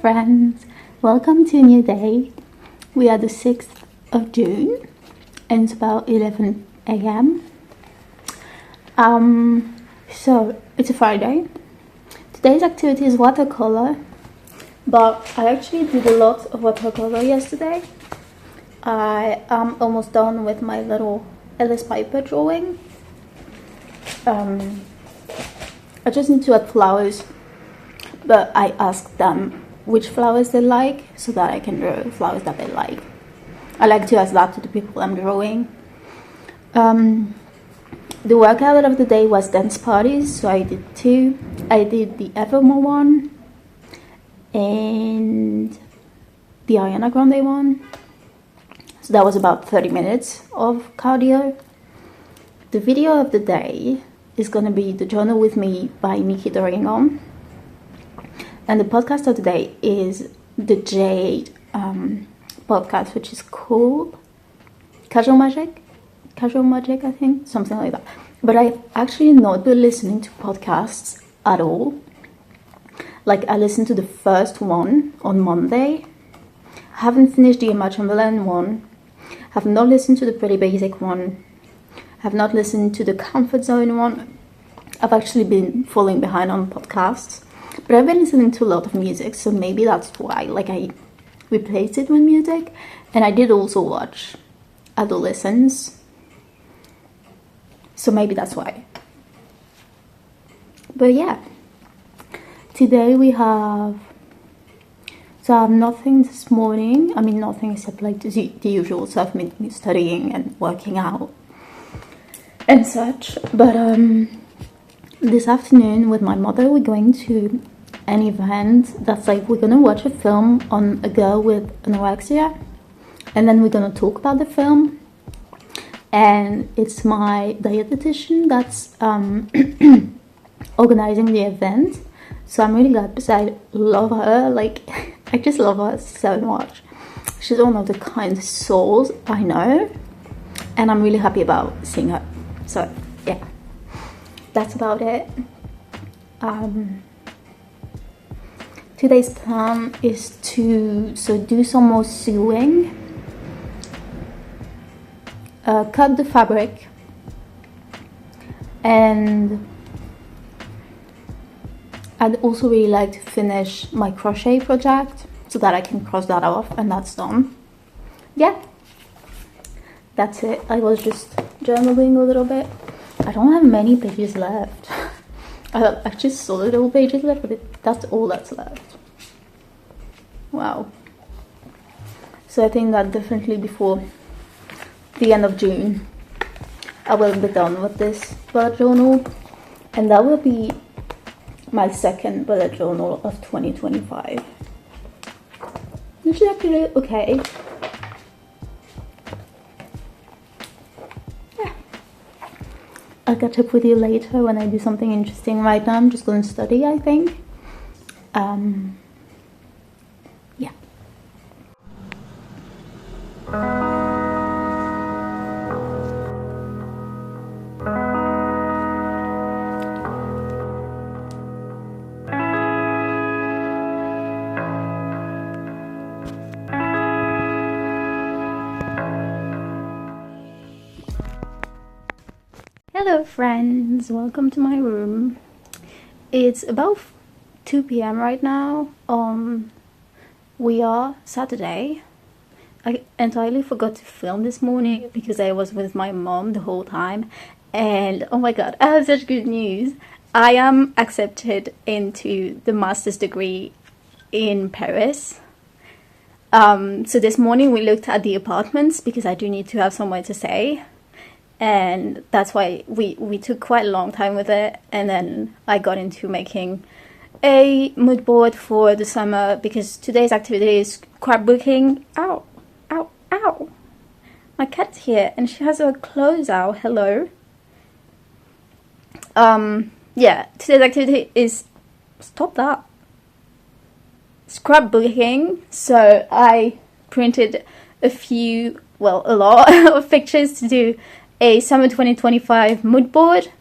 friends, welcome to a new day. We are the 6th of June and it's about 11 a.m. So it's a Friday. Today's activity is watercolor, but I actually did a lot of watercolor yesterday. I am almost done with my little Alice Piper drawing. I just need to add flowers, but I asked them which flowers they like so that I can draw flowers that they like. I like to ask that to the people I'm drawing. The workout of the day was dance parties, so I did two. I did the Evermore one and the Ariana Grande one. So that was about 30 minutes of cardio. The video of the day is going to be The Journal With Me by Nikki Doringon. And the podcast of the day is the Jade podcast, which is called Casual Magic, I think, something like that. But I've actually not been listening to podcasts at all. Like, I listened to the first one on Monday. I haven't finished the Emma Chamberlain one. Have not listened to the Pretty Basic one. Have not listened to the Comfort Zone one. I've actually been falling behind on podcasts. But I've been listening to a lot of music, so maybe that's why. Like, I replaced it with music. And I did also watch Adolescence. So maybe that's why. But yeah. Today we have... So I have nothing this morning. I mean, nothing except like the usual stuff, me studying and working out and such. But this afternoon with my mother, we're going to an event that's like, we're going to watch a film on a girl with anorexia. And then we're going to talk about the film. And it's my dietitian that's organizing the event. So I'm really glad because I love her. Like, I just love her so much. She's one of the kindest souls I know. And I'm really happy about seeing her. So, yeah. That's about it. Today's plan is to do some more sewing. Cut the fabric. And I'd also really like to finish my crochet project so that I can cross that off and that's done. Yeah, that's it. I was just journaling a little bit. I don't have many pages left. I have actually so little pages left, but that's all that's left. Wow. So I think that definitely before the end of June, I will be done with this bullet journal, and that will be my second bullet journal of 2025, which is actually okay. Yeah. I'll catch up with you later when I do something interesting. Right now I'm just going to study, I think. Yeah. Hello friends, welcome to my room. It's about 2 p.m. right now. We are Saturday. I entirely forgot to film this morning because I was with my mom the whole time. And oh my god, I have such good news. I am accepted into the master's degree in Paris. So this morning we looked at the apartments because I do need to have somewhere to stay. And that's why we took quite a long time with it. And then I got into making a mood board for the summer because today's activity is scrapbooking. Ow, ow, ow. My cat's here and she has her clothes out. Hello. Yeah, today's activity is, stop that, scrapbooking. So I printed a lot of pictures to do a summer 2025 mood board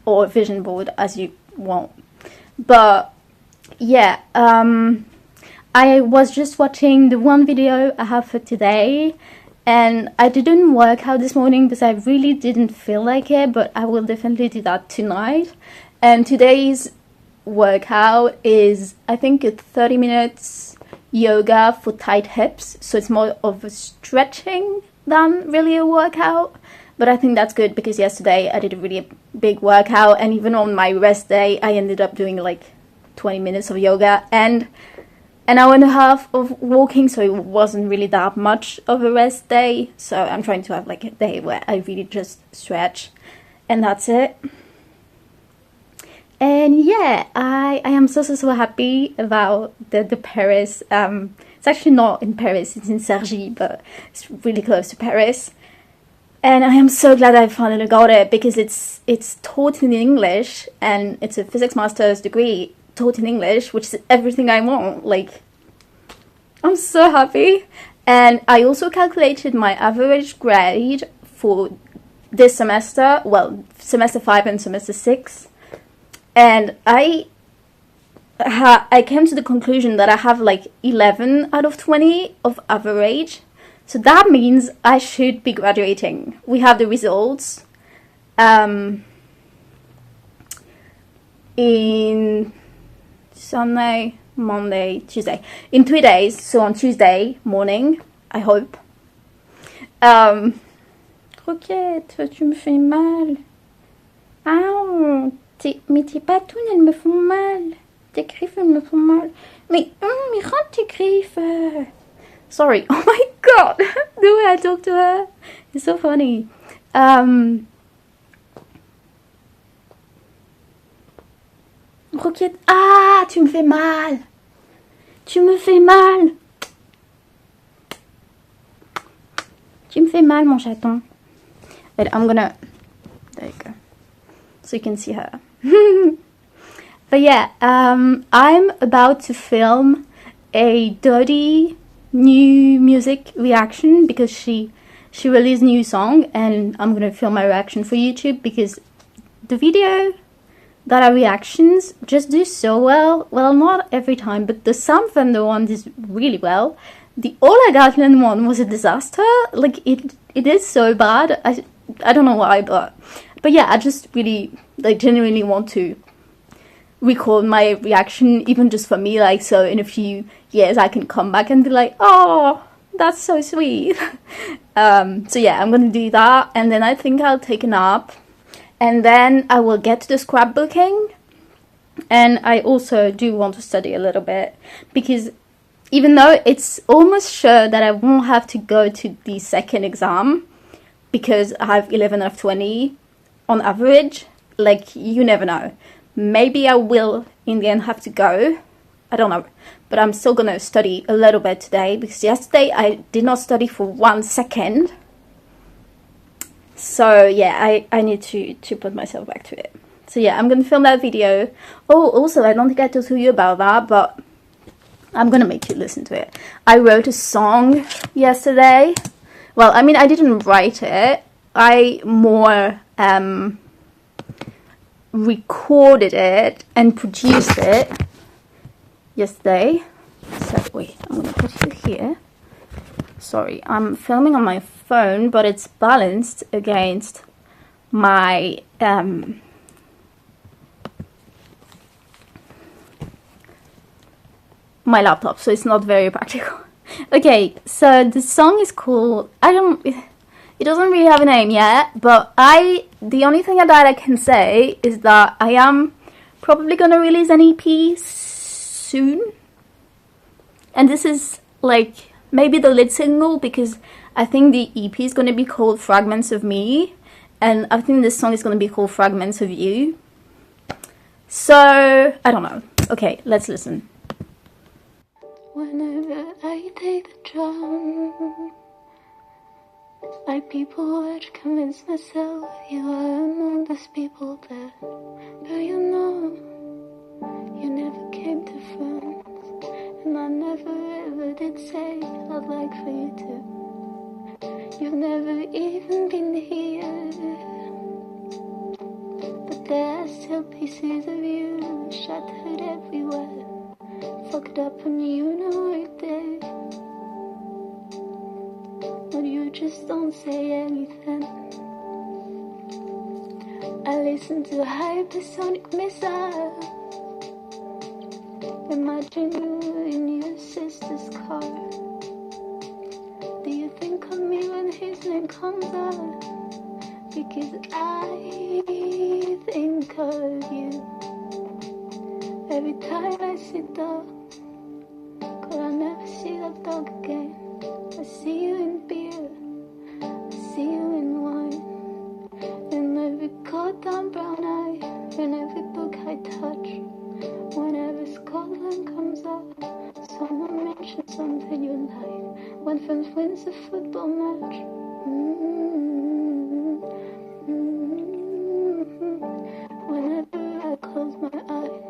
or vision board as you want. But yeah, I was just watching the one video I have for today, and I didn't work out this morning because I really didn't feel like it, but I will definitely do that tonight. And today's workout is, I think, a 30 minutes yoga for tight hips, so it's more of a stretching than really a workout. But I think that's good because yesterday I did a really big workout, and even on my rest day I ended up doing like 20 minutes of yoga and an hour and a half of walking, so it wasn't really that much of a rest day. So I'm trying to have like a day where I really just stretch, and that's it. And yeah, I am so happy about the Paris. It's actually not in Paris, it's in Cergy, but it's really close to Paris. And I am so glad I finally got it, because it's taught in English, and it's a physics master's degree taught in English, which is everything I want. Like, I'm so happy. And I also calculated my average grade for this semester, well, semester 5 and semester 6, and I came to the conclusion that I have like 11 out of 20 of average. So that means I should be graduating. We have the results in Sunday, Monday, Tuesday. In 3 days, so on Tuesday morning, I hope. Roquette, tu me fais mal. Ah, mais tes patounes, elles me font mal. Tes griffes, elles me font mal. Mais rends tes griffes. Sorry. Oh my god. The way I talk to her is so funny. Roquette. Ah, tu me fais mal. Tu me fais mal. Tu me fais mal, mon chaton. But I'm gonna... There you go. So you can see her. But yeah, I'm about to film a dirty new music reaction, because she released a new song, and I'm gonna film my reaction for YouTube, because the video that are reactions just do so well. Well, not every time, but the Sam Fender one is really well. The Ola Gatland one was a disaster. Like, it is so bad. I don't know why, but yeah, I just really, like, genuinely want to record my reaction, even just for me, like, so in a few years I can come back and be like, oh, that's so sweet. So yeah, I'm gonna do that, and then I think I'll take a nap, and then I will get to the scrapbooking. And I also do want to study a little bit, because even though it's almost sure that I won't have to go to the second exam, because I have 11 out of 20 on average, like, you never know. Maybe I will in the end have to go, I don't know, but I'm still gonna study a little bit today, because yesterday I did not study for 1 second. So yeah, I need to put myself back to it. So yeah, I'm gonna film that video. Oh, also, I don't think I told you about that, but I'm gonna make you listen to it. I wrote a song yesterday. Well, I mean, I didn't write it. I more recorded it and produced it yesterday. So wait, I'm gonna put you here. Sorry, I'm filming on my phone, but it's balanced against my my laptop, so it's not very practical. Okay, so the song is called, it doesn't really have a name yet, but the only thing that I can say is that I am probably gonna release an EP soon, and this is like maybe the lead single, because I think the EP is gonna be called Fragments of Me, and I think this song is gonna be called Fragments of You. So I don't know. Okay, let's listen. Whenever I take the drum, I people watch, convince myself you are among those people that, do you know, you never came to France, and I never ever did say I'd like for you to. You've never even been here, but there are still pieces of you shattered everywhere. fucked up and you know it did. But you just don't say anything. I listen to a hypersonic missile. Imagine you in your sister's car. Do you think of me when his name comes up? Because I think of you every time I see dog. Could I never see that dog again? I see you in beer, I see you in wine, in every goddamn brown eye, in every book I touch. Whenever Scotland comes up, someone mentions something you like. When France wins a football match. Whenever I close my eyes,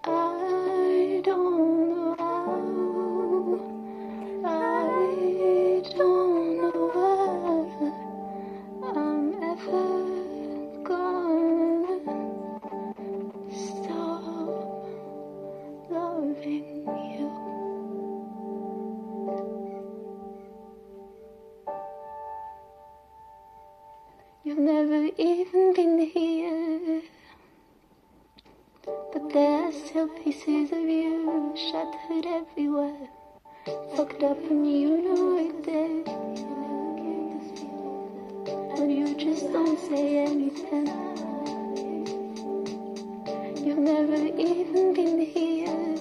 I don't know how, I don't know why I'm ever gonna stop loving you. You've never even been here, but there are still pieces of you shattered everywhere, fucked up and you know it did. But you just don't say anything. You've never even been here,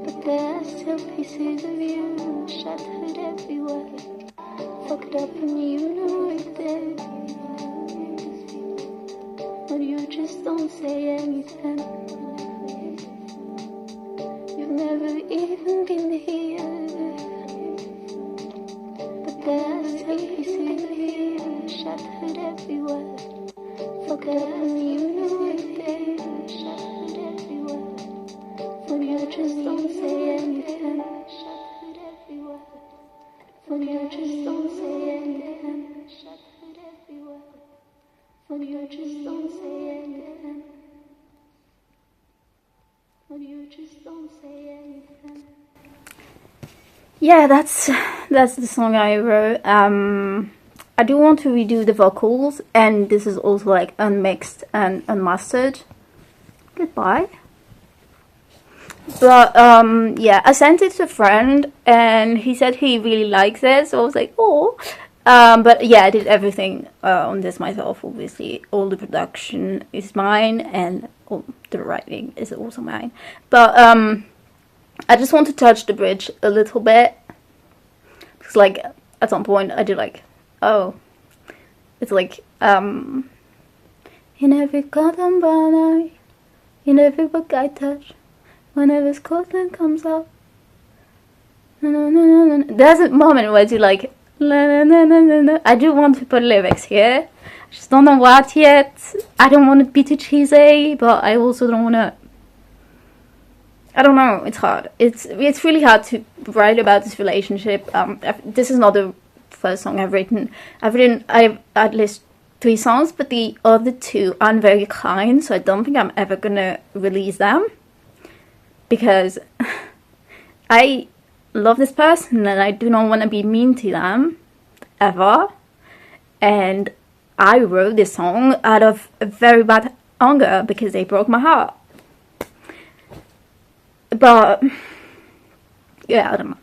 but there are still pieces of you shattered everywhere, fucked up and you know it did. But you just don't say anything. You've never even been here, but there are still pieces of you shattered everywhere, fucked up and you know it did. Shattered everywhere, but you just don't say anything. Shattered everywhere, but you just don't say anything. Shattered everywhere, but you just don't say anything. But you just don't say anything. Yeah, that's the song I wrote. I do want to redo the vocals, and this is also like unmixed and unmastered. Goodbye. But yeah, I sent it to a friend and he said he really likes it, so I was like, oh. But yeah, I did everything on this myself, obviously. All the production is mine and all the writing is also mine. But I just want to touch the bridge a little bit, because like at some point I did like, oh, it's like in every goddamn brown eye, in every book I touch, whenever Scotland comes up, there's a moment where you like, I do want to put lyrics here. I just don't know what yet. I don't want to be too cheesy, but I also don't want to. I don't know. It's hard. It's really hard to write about this relationship. This is not the first song I've written. I've at least 3 songs, but the other 2 aren't very kind, so I don't think I'm ever gonna release them, because I love this person and I do not want to be mean to them ever. And I wrote this song out of a very bad anger because they broke my heart. But yeah, I don't know.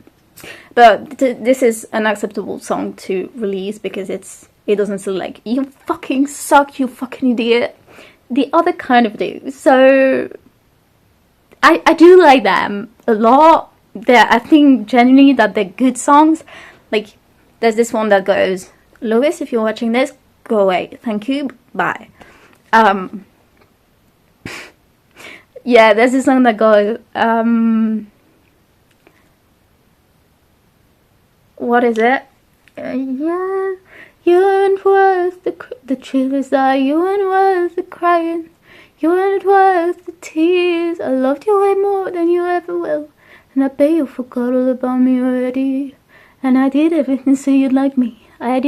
But this is an acceptable song to release because it doesn't sound like you fucking suck, you fucking idiot. The other kind of do. So I do like them a lot. I think genuinely that they're good songs. Like there's this one that goes, Louis, if you're watching this, go away. Thank you. Bye. Yeah, there's this song that goes, what is it? Yeah, you aren't worth the truth is that you aren't worth the crying. You aren't worth the tears. I loved you way more than you ever will. And I bet you forgot all about me already. And I did everything so you'd like me. I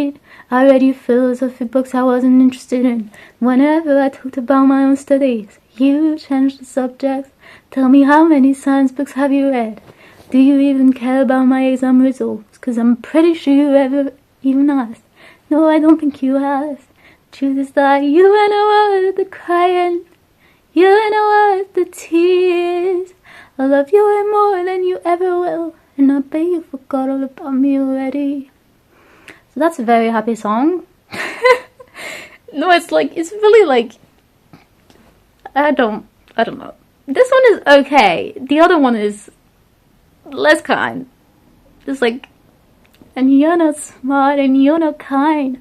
read you philosophy books I wasn't interested in. Whenever I talked about my own studies, you changed the subject. Tell me, how many science books have you read? Do you even care about my exam results? 'Cause I'm pretty sure you ever even asked. No, I don't think you asked. Truth is that you ain't worth the crying. You ain't worth the tears. I love you way more than you ever will, and I bet you forgot all about me already. So that's a very happy song. No, it's really like, I don't know. This one is okay. The other one is less kind. It's like, and you're not smart, and you're not kind,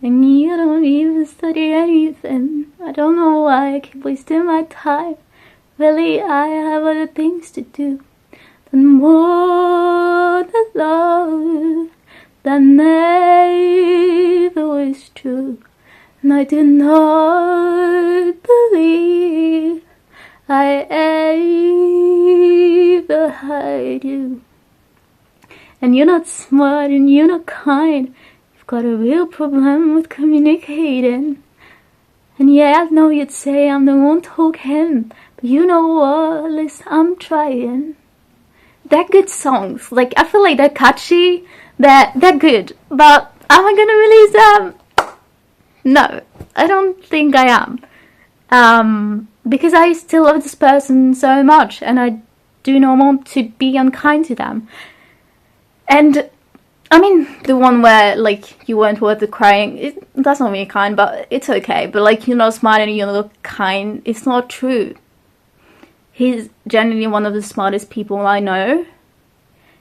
and you don't even study anything. I don't know why I keep wasting my time. Really, I have other things to do than more than love that never was true. And I do not believe I ever had you. And you're not smart, and you're not kind. You've got a real problem with communicating. And yeah, I know you'd say I'm the one talking, but you know what, at least I'm trying. They're good songs. Like, I feel like they're catchy. They're good. But am I gonna release them? No, I don't think I am. Because I still love this person so much, and I do not want to be unkind to them. And I mean, the one where, like, you weren't worth the crying, that's not really kind, but it's okay. But, like, you're not smart and you're not kind, it's not true. He's genuinely one of the smartest people I know.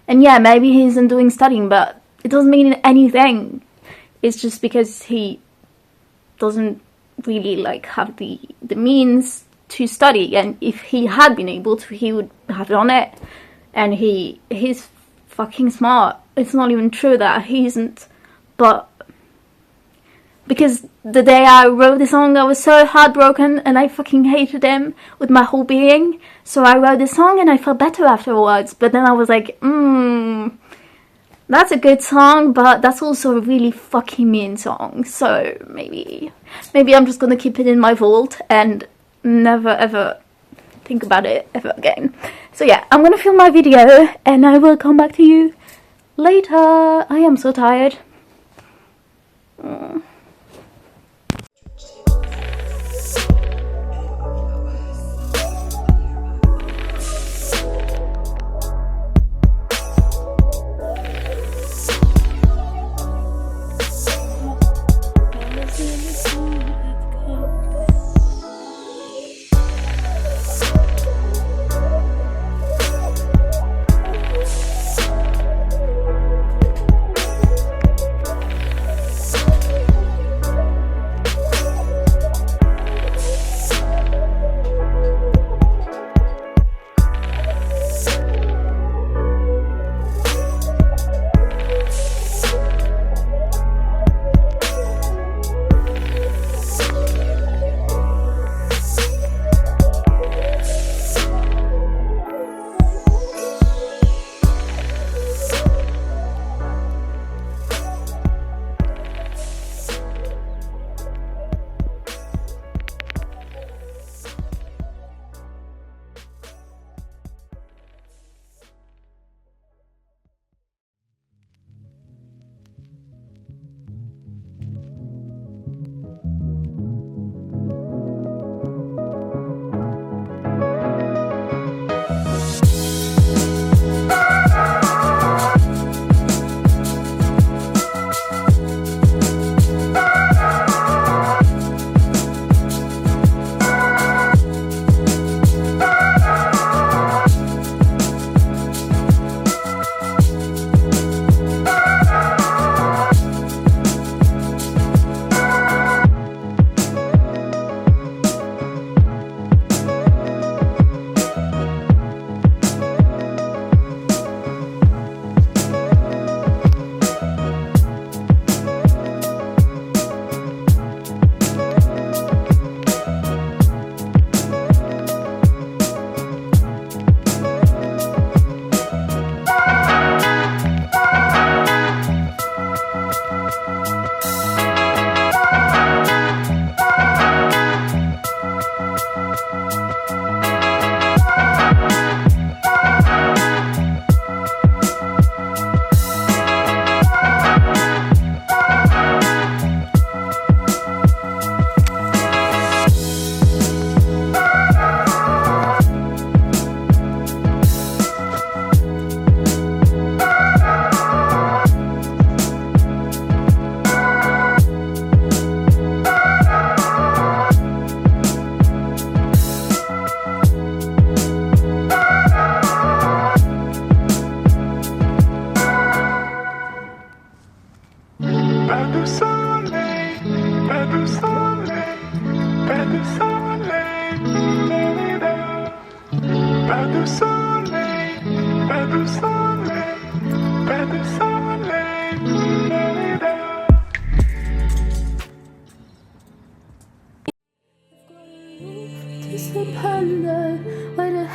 And yeah, maybe he isn't doing studying, but it doesn't mean anything. It's just because he doesn't really, like, have the means to study. And if he had been able to, he would have done it. And he's fucking smart. It's not even true that he isn't, but because the day I wrote the song I was so heartbroken and I fucking hated him with my whole being, so I wrote the song and I felt better afterwards. But then I was like, that's a good song, but that's also a really fucking mean song, so maybe I'm just gonna keep it in my vault and never ever think about it ever again. So yeah, I'm gonna film my video and I will come back to you later. I am so tired. To sleep under, where the